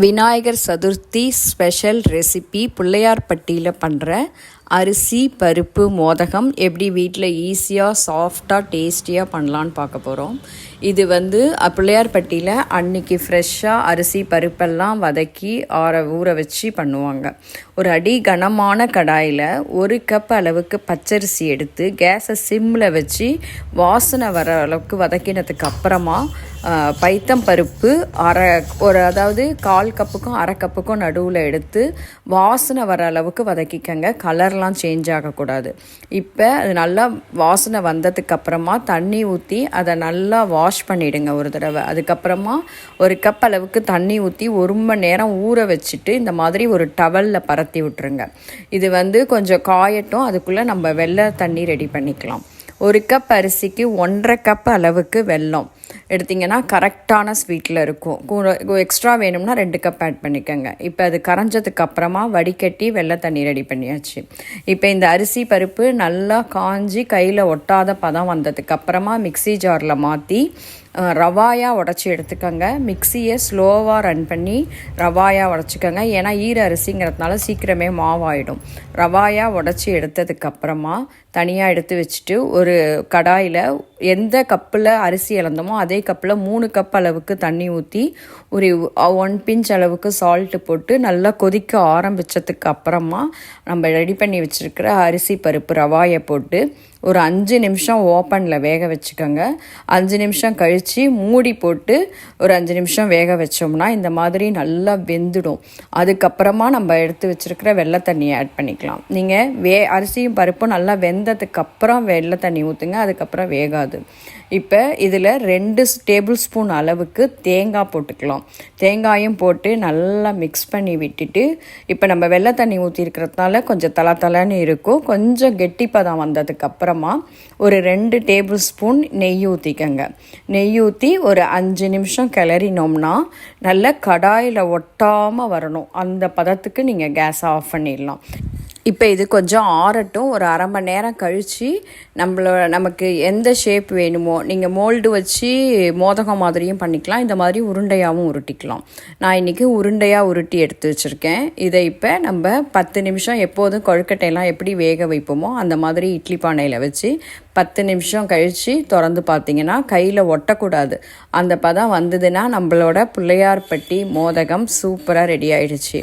Vinayagar Chaturthi special recipe பிள்ளையார்பட்டியில் பண்ணுற அரிசி பருப்பு மோதகம் எப்படி வீட்டில் ஈஸியாக சாஃப்டாக டேஸ்டியாக பண்ணலான்னு பார்க்க போகிறோம். இது பிள்ளையார்பட்டியில் அன்றைக்கி ஃப்ரெஷ்ஷாக அரிசி பருப்பெல்லாம் வதக்கி ஊற வச்சு பண்ணுவாங்க. ஒரு அடி கனமான கடாயில் 1 கப் அளவுக்கு பச்சரிசி எடுத்து கேஸை சிம்மில் வச்சு வாசனை வர அளவுக்கு வதக்கினதுக்கு அப்புறமா பைத்தம் பருப்பு அதாவது 1/4 கப்புக்கும் 1/2 கப்புக்கும் நடுவில் எடுத்து வாசனை வர அளவுக்கு வதக்கிக்கங்க. கலர்லாம் சேஞ்ச் ஆகக்கூடாது. இப்போ அது நல்லா வாசனை வந்ததுக்கப்புறமா தண்ணி ஊற்றி அதை நல்லா வாஷ் பண்ணிவிடுங்க ஒரு தடவை. அதுக்கப்புறமா 1 கப் அளவுக்கு தண்ணி ஊற்றி 1 மணி நேரம் ஊற வச்சுட்டு இந்த மாதிரி ஒரு டவலில் பரத்தி விட்டுருங்க. இது கொஞ்சம் காயட்டும். அதுக்குள்ளே நம்ம வெள்ளை தண்ணி ரெடி பண்ணிக்கலாம். 1 கப் அரிசிக்கு 1/2 கப் அளவுக்கு வெல்லம் எடுத்திங்கன்னா கரெக்டான ஸ்வீட்டில் இருக்கும். எக்ஸ்ட்ரா வேணும்னா 2 கப் ஆட் பண்ணிக்கோங்க. இப்போ அது கரைஞ்சதுக்கு அப்புறமா வடிகட்டி வெள்ளை தண்ணி ரெடி பண்ணியாச்சு. இப்போ இந்த அரிசி பருப்பு நல்லா காஞ்சி கையில் ஒட்டாத பதம் வந்ததுக்கு அப்புறமா மிக்ஸி ஜாரில் மாற்றி ரவாயாக உடச்சி எடுத்துக்கோங்க. மிக்ஸியை ஸ்லோவாக ரன் பண்ணி ரவாயாக உடச்சிக்கோங்க. ஏன்னா ஈர அரிசிங்கிறதுனால சீக்கிரமே மாவாயிடும். ரவாயாக உடச்சி எடுத்ததுக்கப்புறமா தனியாக எடுத்து வச்சுட்டு ஒரு கடாயில் எந்த கப்பில் அரிசி இழந்தோமோ அதே கப்பில் 3 கப் அளவுக்கு தண்ணி ஊற்றி ஒரு 1 பிஞ்ச் அளவுக்கு சால்ட்டு போட்டு நல்லா கொதிக்க ஆரம்பித்ததுக்கு அப்புறமா நம்ம ரெடி பண்ணி வச்சுருக்கிற அரிசி பருப்பு ரவாயை போட்டு ஒரு 5 நிமிஷம் ஓப்பனில் வேக வச்சுக்கோங்க. 5 நிமிஷம் கழித்து மூடி போட்டு ஒரு 5 நிமிஷம் வேக வச்சோம்னா இந்த மாதிரி நல்லா வெந்துடும். அதுக்கப்புறமா நம்ம எடுத்து வச்சுருக்கிற வெள்ளை தண்ணியை ஆட் பண்ணிக்கலாம். நீங்கள் அரிசியும் பருப்பும் நல்லா வெந்ததுக்கப்புறம் வெள்ளை தண்ணி ஊற்றுங்க. அதுக்கப்புறம் வேகாது. இப்போ இதில் 2 டேபிள் ஸ்பூன் அளவுக்கு தேங்காய் போட்டுக்கலாம். தேங்காயும் போட்டு நல்லா மிக்ஸ் பண்ணி விட்டுட்டு இப்போ நம்ம வெள்ளை தண்ணி ஊற்றிருக்கிறதுனால கொஞ்சம் தளன்னு இருக்கும். கொஞ்சம் கெட்டிப்பதம் வந்ததுக்கப்புறமா ஒரு 2 டேபிள் ஸ்பூன் நெய் ஊற்றிக்கங்க. நெய் ஊற்றி ஒரு 5 நிமிஷம் கிளறினோம்னா நல்லா கடாயில் ஒட்டாமல் வரணும். அந்த பதத்துக்கு நீங்கள் கேஸை ஆஃப் பண்ணிடலாம். இப்போ இது கொஞ்சம் ஆறட்டும். ஒரு 1/2 மணி நேரம் கழித்து நமக்கு எந்த ஷேப் வேணுமோ நீங்கள் மோல்டு வச்சு மோதகம் மாதிரியும் பண்ணிக்கலாம். இந்த மாதிரி உருண்டையாகவும் உருட்டிக்கலாம். நான் இன்றைக்கி உருண்டையாக உருட்டி எடுத்து வச்சுருக்கேன். இதை இப்போ நம்ம 10 நிமிஷம் எப்போதும் கொழுக்கட்டையெல்லாம் எப்படி வேக வைப்போமோ அந்த மாதிரி இட்லி பானையில் வச்சு 10 நிமிஷம் கழித்து திறந்து பார்த்தீங்கன்னா கையில் ஒட்டக்கூடாது. அந்த பதம் வந்ததுன்னா நம்மளோட பிள்ளையார்பட்டி மோதகம் சூப்பராக ரெடி ஆகிடுச்சு.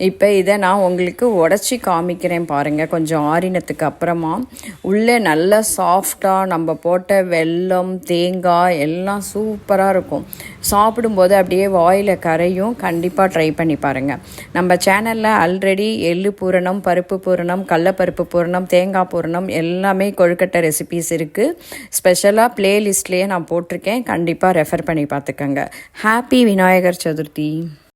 இப்போ இதை நான் உங்களுக்கு உடச்சி காமிக்கிறேன் பாருங்கள். கொஞ்சம் ஆறினத்துக்கு அப்புறமா உள்ளே நல்லா சாஃப்டாக நம்ம போட்ட வெல்லம் தேங்காய் எல்லாம் சூப்பராக இருக்கும். சாப்பிடும்போது அப்படியே வாயில் கரையும். கண்டிப்பாக ட்ரை பண்ணி பாருங்கள். நம்ம சேனலில் ஆல்ரெடி எள்ளு பூரணம், பருப்பு பூரணம், கடலப்பருப்பு பூரணம், தேங்காய் பூரணம் எல்லாமே கொழுக்கட்டை ரெசிபீஸ் இருக்குது. ஸ்பெஷலாக ப்ளேலிஸ்ட்லேயே நான் போட்டிருக்கேன். கண்டிப்பாக ரெஃபர் பண்ணி பார்த்துக்கோங்க. ஹாப்பி விநாயகர் சதுர்த்தி.